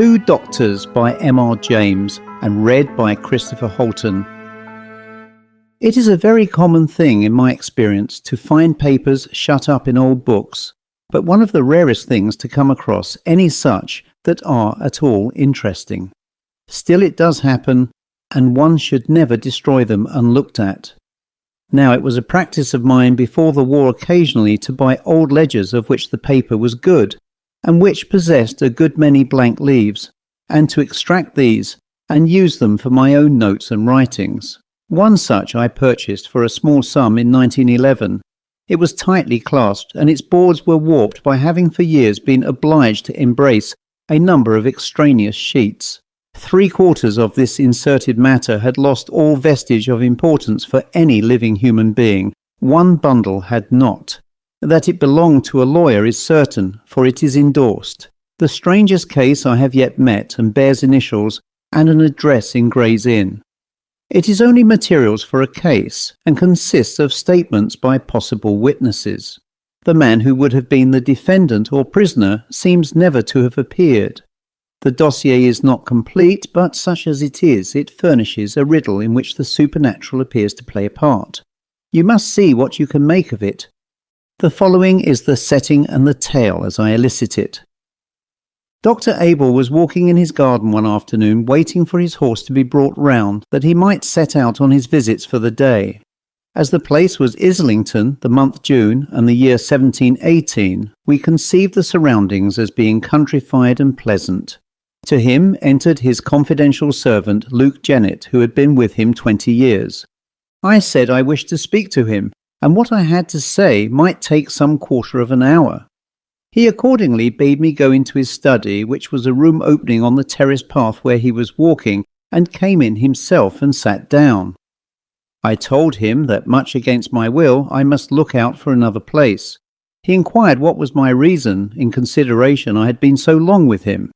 Two Doctors by M.R. James and read by Christopher Halton. It is a very common thing in my experience to find papers shut up in old books, but one of the rarest things to come across any such that are at all interesting. Still it does happen, and one should never destroy them unlooked at. Now it was a practice of mine before the war occasionally to buy old ledgers of which the paper was good, and which possessed a good many blank leaves, and to extract these and use them for my own notes and writings. One such I purchased for a small sum in 1911. It was tightly clasped, and its boards were warped by having for years been obliged to embrace a number of extraneous sheets. 3/4 of this inserted matter had lost all vestige of importance for any living human being. One bundle had not. That it belonged to a lawyer is certain, for it is endorsed. The strangest case I have yet met, and bears initials and an address in Gray's Inn. It is only materials for a case, and consists of statements by possible witnesses. The man who would have been the defendant or prisoner seems never to have appeared. The dossier is not complete, but such as it is, it furnishes a riddle in which the supernatural appears to play a part. You must see what you can make of it. The following is the setting and the tale as I elicit it. Dr. Abel was walking in his garden one afternoon, waiting for his horse to be brought round, that he might set out on his visits for the day. As the place was Islington, the month June, and the year 1718, we conceived the surroundings as being countrified and pleasant. To him entered his confidential servant, Luke Jennett, who had been with him 20 years. I said I wished to speak to him, and what I had to say might take some quarter of an hour. He accordingly bade me go into his study, which was a room opening on the terrace path where he was walking, and came in himself and sat down. I told him that, much against my will, I must look out for another place. He inquired what was my reason, in consideration I had been so long with him.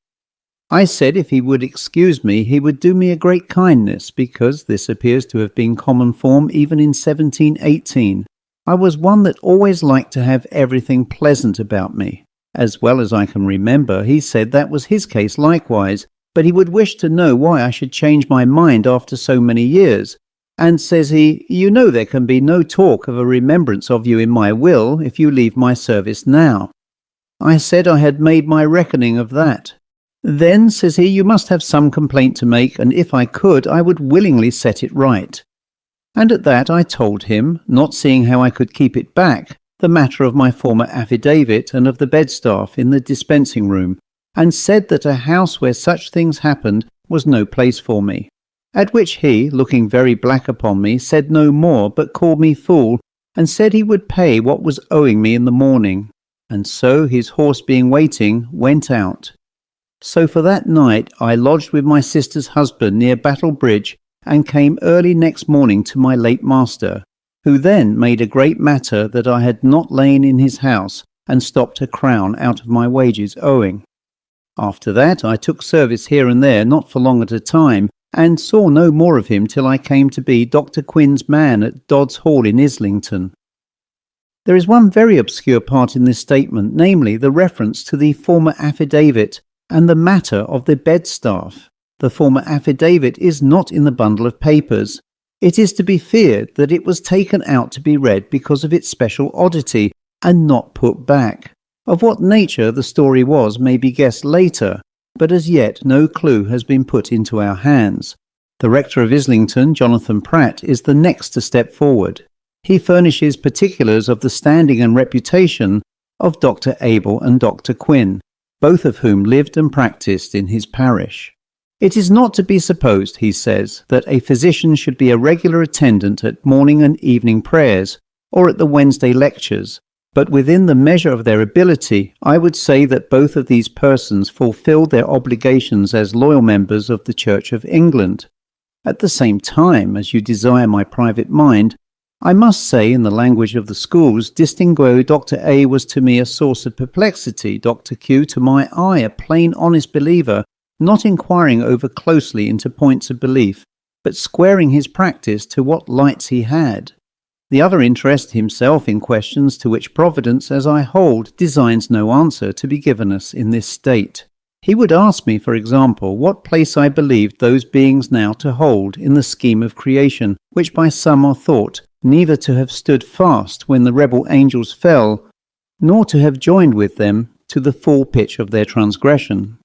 I said if he would excuse me, he would do me a great kindness, because this appears to have been common form even in 1718. I was one that always liked to have everything pleasant about me. As well as I can remember, he said that was his case likewise, but he would wish to know why I should change my mind after so many years. And says he, "You know there can be no talk of a remembrance of you in my will if you leave my service now." I said I had made my reckoning of that. "Then," says he, "you must have some complaint to make, and if I could, I would willingly set it right." And at that I told him, not seeing how I could keep it back, the matter of my former affidavit and of the bedstaff in the dispensing room, and said that a house where such things happened was no place for me. At which he, looking very black upon me, said no more, but called me fool, and said he would pay what was owing me in the morning. And so, his horse being waiting, went out. So for that night I lodged with my sister's husband near Battle Bridge, and came early next morning to my late master, who then made a great matter that I had not lain in his house, and stopped a crown out of my wages owing. After that I took service here and there, not for long at a time, and saw no more of him till I came to be Dr. Quinn's man at Dodd's Hall in Islington. There is one very obscure part in this statement, namely the reference to the former affidavit and the matter of the bedstaff. The former affidavit is not in the bundle of papers. It is to be feared that it was taken out to be read because of its special oddity, and not put back. Of what nature the story was may be guessed later, but as yet no clue has been put into our hands. The rector of Islington, Jonathan Pratt, is the next to step forward. He furnishes particulars of the standing and reputation of Dr. Abel and Dr. Quinn, both of whom lived and practised in his parish. It is not to be supposed, he says, that a physician should be a regular attendant at morning and evening prayers, or at the Wednesday lectures, but within the measure of their ability, I would say that both of these persons fulfilled their obligations as loyal members of the Church of England. At the same time, as you desire my private mind, I must say, in the language of the schools, distinguo Dr. A was to me a source of perplexity, Dr. Q to my eye a plain honest believer, not inquiring over closely into points of belief, but squaring his practice to what lights he had. The other interests himself in questions to which Providence, as I hold, designs no answer to be given us in this state. He would ask me, for example, what place I believed those beings now to hold in the scheme of creation, which by some are thought neither to have stood fast when the rebel angels fell, nor to have joined with them to the full pitch of their transgression.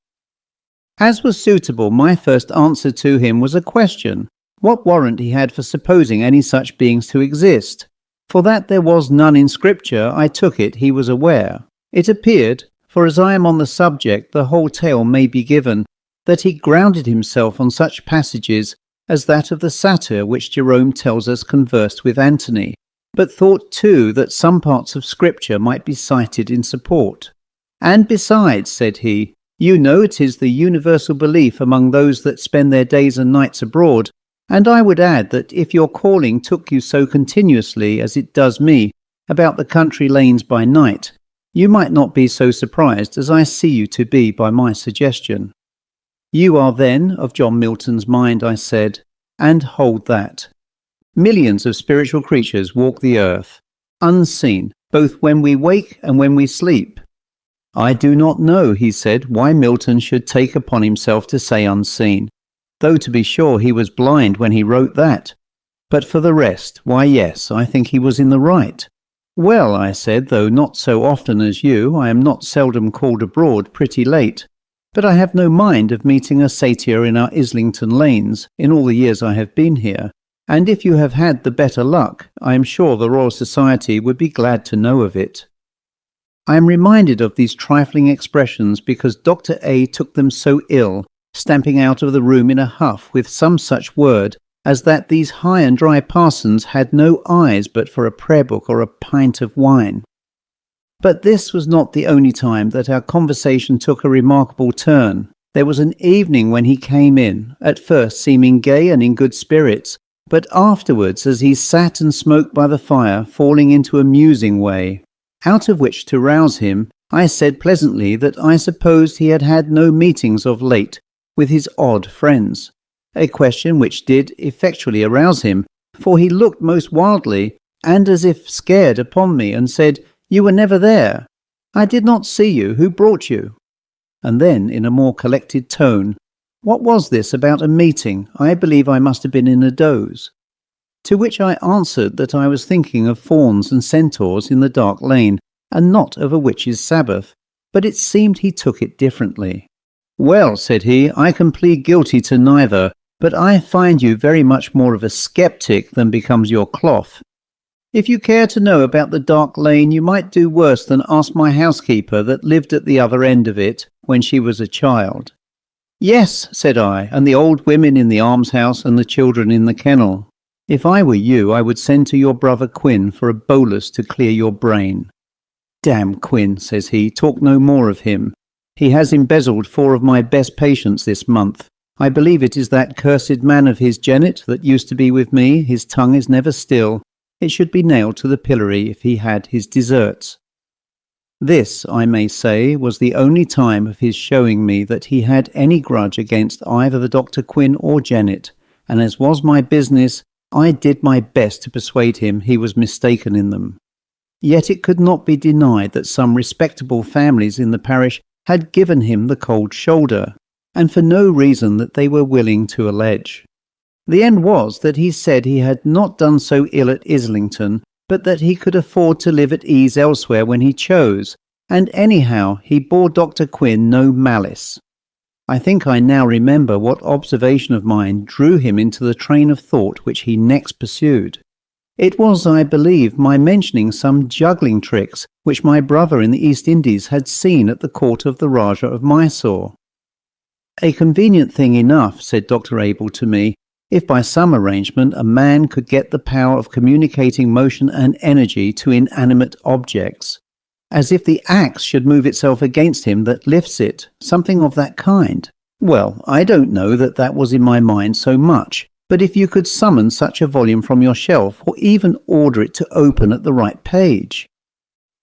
As was suitable, my first answer to him was a question, what warrant he had for supposing any such beings to exist. For that there was none in Scripture, I took it he was aware. It appeared, for as I am on the subject, the whole tale may be given, that he grounded himself on such passages as that of the satyr which Jerome tells us conversed with Antony, but thought too that some parts of Scripture might be cited in support. And besides, said he, you know it is the universal belief among those that spend their days and nights abroad, and I would add that if your calling took you so continuously as it does me about the country lanes by night, you might not be so surprised as I see you to be by my suggestion. You are then of John Milton's mind, I said, and hold that. Millions of spiritual creatures walk the earth, unseen, both when we wake and when we sleep. I do not know, he said, why Milton should take upon himself to say unseen, though to be sure he was blind when he wrote that. But for the rest, why yes, I think he was in the right. Well, I said, though not so often as you, I am not seldom called abroad pretty late. But I have no mind of meeting a satyr in our Islington lanes in all the years I have been here, and if you have had the better luck, I am sure the Royal Society would be glad to know of it. I am reminded of these trifling expressions because Dr. A took them so ill, stamping out of the room in a huff with some such word as that these high and dry parsons had no eyes but for a prayer book or a pint of wine. But this was not the only time that our conversation took a remarkable turn. There was an evening when he came in, at first seeming gay and in good spirits, but afterwards, as he sat and smoked by the fire, falling into a musing way, out of which to rouse him, I said pleasantly that I supposed he had had no meetings of late with his odd friends, a question which did effectually arouse him, for he looked most wildly, and as if scared upon me, and said, "You were never there. I did not see you. Who brought you?" And then, in a more collected tone, "What was this about a meeting? I believe I must have been in a doze." To which I answered that I was thinking of fauns and centaurs in the dark lane, and not of a witch's Sabbath, but it seemed he took it differently. "Well," said he, "I can plead guilty to neither, but I find you very much more of a sceptic than becomes your cloth. If you care to know about the dark lane, you might do worse than ask my housekeeper that lived at the other end of it when she was a child." "Yes," said I, "and the old women in the almshouse and the children in the kennel. If I were you, I would send to your brother Quinn for a bolus to clear your brain." "Damn Quinn," says he, "talk no more of him. He has embezzled 4 of my best patients this month. I believe it is that cursed man of his, Jennet, that used to be with me. His tongue is never still. It should be nailed to the pillory if he had his deserts." This, I may say, was the only time of his showing me that he had any grudge against either the Dr. Quinn or Jennet, and as was my business, I did my best to persuade him he was mistaken in them. Yet it could not be denied that some respectable families in the parish had given him the cold shoulder, and for no reason that they were willing to allege. The end was that he said he had not done so ill at Islington, but that he could afford to live at ease elsewhere when he chose, and anyhow he bore Dr. Quinn no malice. I think I now remember what observation of mine drew him into the train of thought which he next pursued. It was, I believe, my mentioning some juggling tricks which my brother in the East Indies had seen at the court of the Rajah of Mysore. "A convenient thing enough," said Dr. Abel to me, "if by some arrangement a man could get the power of communicating motion and energy to inanimate objects, as if the axe should move itself against him that lifts it, something of that kind. Well, I don't know that that was in my mind so much, but if you could summon such a volume from your shelf, or even order it to open at the right page."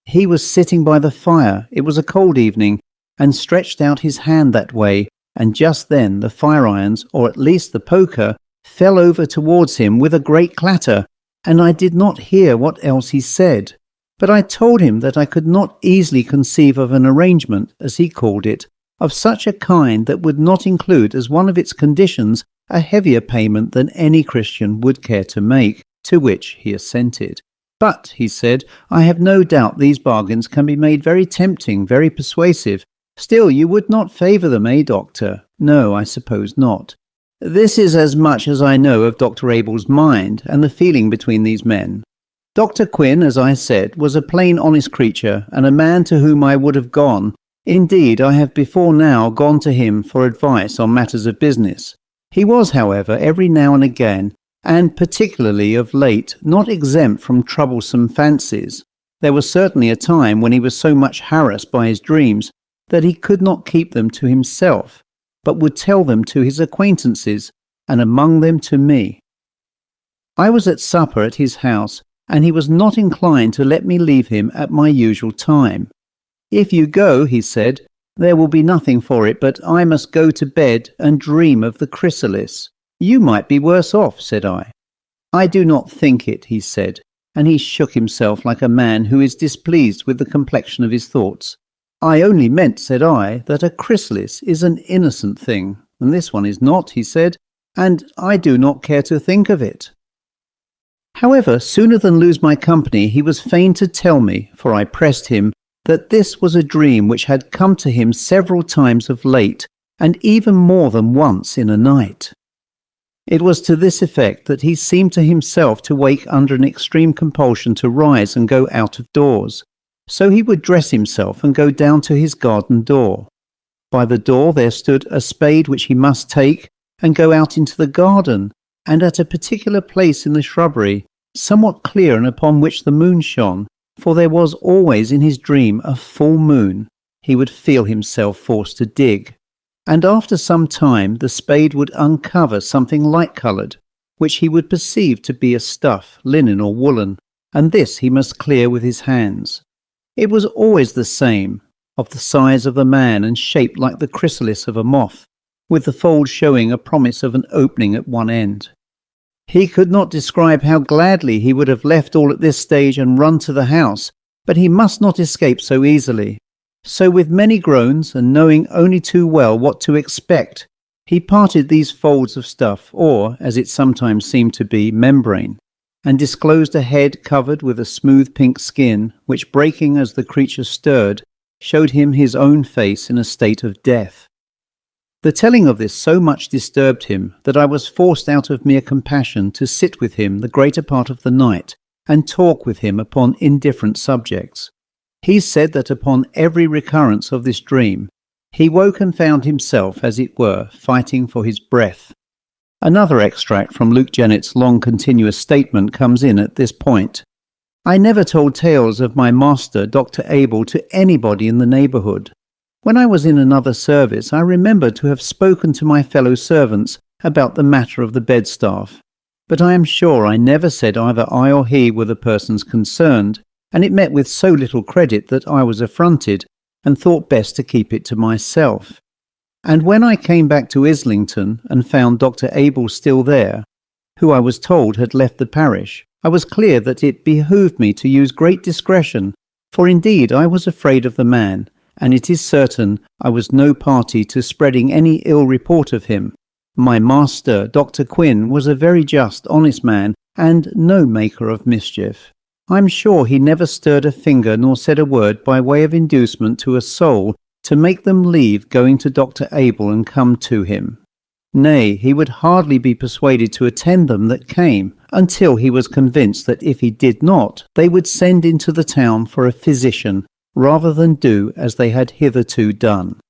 He was sitting by the fire, it was a cold evening, and stretched out his hand that way, and just then the fire-irons, or at least the poker, fell over towards him with a great clatter, and I did not hear what else he said. But I told him that I could not easily conceive of an arrangement, as he called it, of such a kind that would not include as one of its conditions a heavier payment than any Christian would care to make, to which he assented. But, he said, I have no doubt these bargains can be made very tempting, very persuasive. Still, you would not favour them, eh, Doctor? No, I suppose not. This is as much as I know of Dr. Abel's mind and the feeling between these men. Dr. Quinn, as I said, was a plain honest creature, and a man to whom I would have gone. Indeed, I have before now gone to him for advice on matters of business. He was, however, every now and again, and particularly of late, not exempt from troublesome fancies. There was certainly a time when he was so much harassed by his dreams that he could not keep them to himself, but would tell them to his acquaintances, and among them to me. I was at supper at his house, and he was not inclined to let me leave him at my usual time. If you go, he said, there will be nothing for it, but I must go to bed and dream of the chrysalis. You might be worse off, said I. I do not think it, he said, and he shook himself like a man who is displeased with the complexion of his thoughts. I only meant, said I, that a chrysalis is an innocent thing, and this one is not, he said, and I do not care to think of it. However, sooner than lose my company, he was fain to tell me, for I pressed him, that this was a dream which had come to him several times of late, and even more than once in a night. It was to this effect that he seemed to himself to wake under an extreme compulsion to rise and go out of doors. So he would dress himself and go down to his garden door. By the door there stood a spade which he must take and go out into the garden, and at a particular place in the shrubbery, somewhat clear and upon which the moon shone, for there was always in his dream a full moon, he would feel himself forced to dig. And after some time the spade would uncover something light-coloured, which he would perceive to be a stuff, linen or woolen, and this he must clear with his hands. It was always the same, of the size of the man and shaped like the chrysalis of a moth, with the fold showing a promise of an opening at one end. He could not describe how gladly he would have left all at this stage and run to the house, but he must not escape so easily. So with many groans, and knowing only too well what to expect, he parted these folds of stuff, or, as it sometimes seemed to be, membrane, and disclosed a head covered with a smooth pink skin, which, breaking as the creature stirred, showed him his own face in a state of death. The telling of this so much disturbed him that I was forced out of mere compassion to sit with him the greater part of the night and talk with him upon indifferent subjects. He said that upon every recurrence of this dream, he woke and found himself, as it were, fighting for his breath. Another extract from Luke Jennett's long continuous statement comes in at this point. I never told tales of my master, Dr. Abel, to anybody in the neighbourhood. When I was in another service, I remember to have spoken to my fellow servants about the matter of the bedstaff, but I am sure I never said either I or he were the persons concerned, and it met with so little credit that I was affronted, and thought best to keep it to myself. And when I came back to Islington and found Dr. Abel still there, who I was told had left the parish, I was clear that it behoved me to use great discretion, for indeed I was afraid of the man, and it is certain I was no party to spreading any ill report of him. My master, Dr. Quinn, was a very just, honest man, and no maker of mischief. I am sure he never stirred a finger nor said a word by way of inducement to a soul to make them leave going to Dr. Abel and come to him. Nay, he would hardly be persuaded to attend them that came, until he was convinced that if he did not, they would send into the town for a physician, rather than do as they had hitherto done.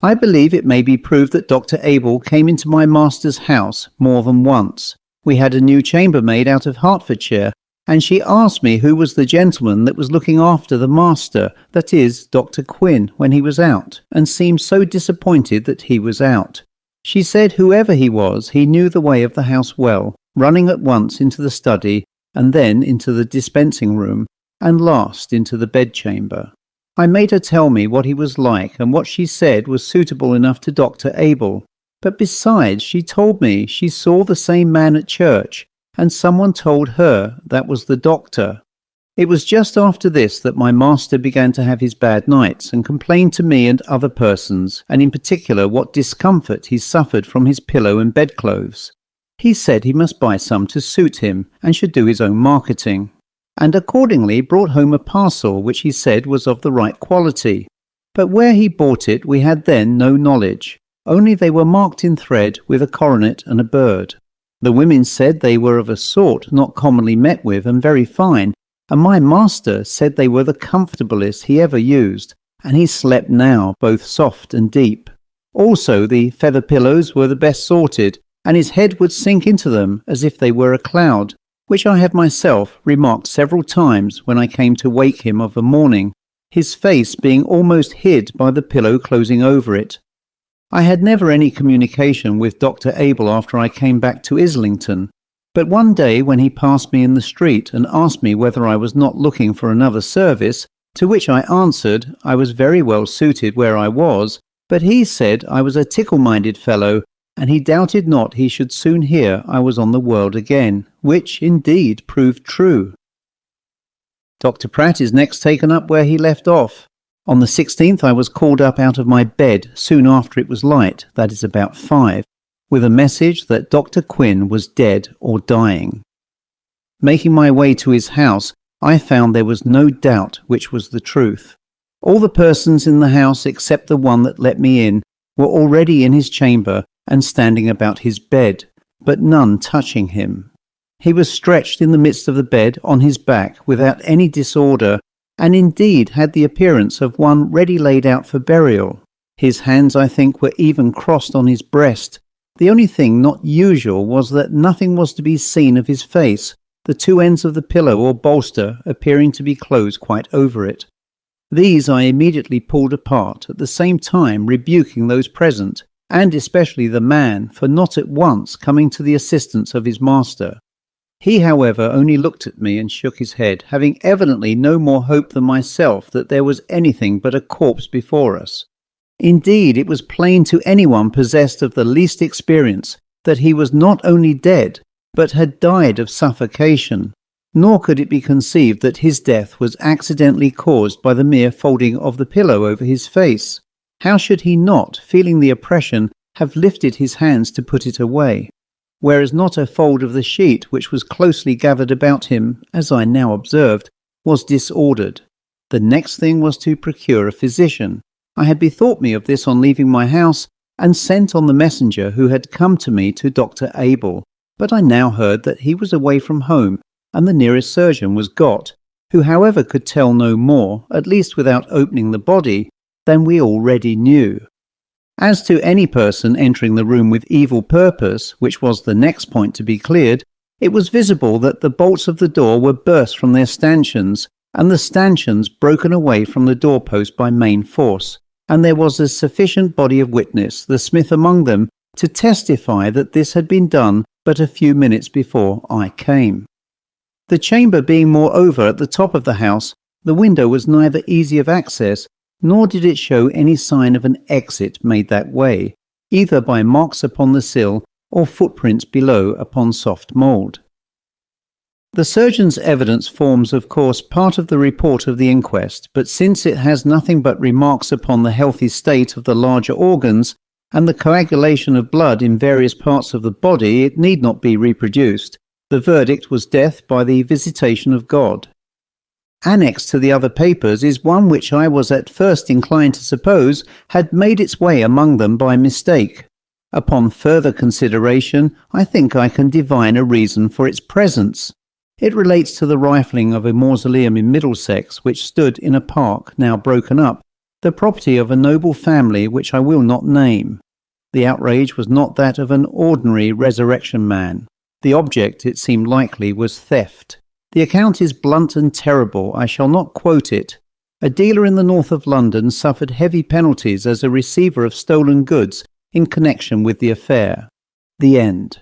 I believe it may be proved that Dr. Abel came into my master's house more than once. We had a new chambermaid out of Hertfordshire, and she asked me who was the gentleman that was looking after the master, that is, Dr. Quinn, when he was out, and seemed so disappointed that he was out. She said whoever he was, he knew the way of the house well, running at once into the study, and then into the dispensing room, and last into the bedchamber. I made her tell me what he was like, and what she said was suitable enough to Dr. Abel. But besides, she told me she saw the same man at church, and someone told her that was the doctor. It was just after this that my master began to have his bad nights and complained to me and other persons, and in particular what discomfort he suffered from his pillow and bedclothes. He said he must buy some to suit him and should do his own marketing, and accordingly brought home a parcel which he said was of the right quality. But where he bought it we had then no knowledge, only they were marked in thread with a coronet and a bird. The women said they were of a sort not commonly met with and very fine, and my master said they were the comfortablest he ever used, and he slept now both soft and deep. Also the feather pillows were the best sorted, and his head would sink into them as if they were a cloud, which I have myself remarked several times when I came to wake him of a morning, his face being almost hid by the pillow closing over it. I had never any communication with Dr. Abel after I came back to Islington, but one day when he passed me in the street and asked me whether I was not looking for another service, to which I answered I was very well suited where I was, but he said I was a tickle-minded fellow, and he doubted not he should soon hear I was on the world again, which indeed proved true. Dr. Pratt is next taken up where he left off. On the 16th I was called up out of my bed soon after it was light, that is about 5, with a message that Dr. Quinn was dead or dying. Making my way to his house, I found there was no doubt which was the truth. All the persons in the house except the one that let me in were already in his chamber and standing about his bed, but none touching him. He was stretched in the midst of the bed on his back without any disorder, and indeed had the appearance of one ready laid out for burial. His hands, I think, were even crossed on his breast. The only thing not usual was that nothing was to be seen of his face, the two ends of the pillow or bolster appearing to be closed quite over it. These I immediately pulled apart, at the same time rebuking those present, and especially the man, for not at once coming to the assistance of his master. He, however, only looked at me and shook his head, having evidently no more hope than myself that there was anything but a corpse before us. Indeed, it was plain to anyone possessed of the least experience that he was not only dead, but had died of suffocation, nor could it be conceived that his death was accidentally caused by the mere folding of the pillow over his face. How should he not, feeling the oppression, have lifted his hands to put it away? Whereas not a fold of the sheet which was closely gathered about him, as I now observed, was disordered. The next thing was to procure a physician. I had bethought me of this on leaving my house, and sent on the messenger who had come to me to Dr. Abel, but I now heard that he was away from home, and the nearest surgeon was got, who however could tell no more, at least without opening the body, than we already knew. As to any person entering the room with evil purpose, which was the next point to be cleared, it was visible that the bolts of the door were burst from their stanchions, and the stanchions broken away from the doorpost by main force, and there was a sufficient body of witness, the smith among them, to testify that this had been done but a few minutes before I came. The chamber being moreover at the top of the house, the window was neither easy of access, nor did it show any sign of an exit made that way, either by marks upon the sill or footprints below upon soft mould. The surgeon's evidence forms, of course, part of the report of the inquest, but since it has nothing but remarks upon the healthy state of the larger organs and the coagulation of blood in various parts of the body, it need not be reproduced. The verdict was death by the visitation of God. Annexed to the other papers is one which I was at first inclined to suppose had made its way among them by mistake. Upon further consideration, I think I can divine a reason for its presence. It relates to the rifling of a mausoleum in Middlesex, which stood in a park now broken up, the property of a noble family which I will not name. The outrage was not that of an ordinary resurrection man. The object, it seemed likely, was theft. The account is blunt and terrible. I shall not quote it. A dealer in the north of London suffered heavy penalties as a receiver of stolen goods in connection with the affair. The end.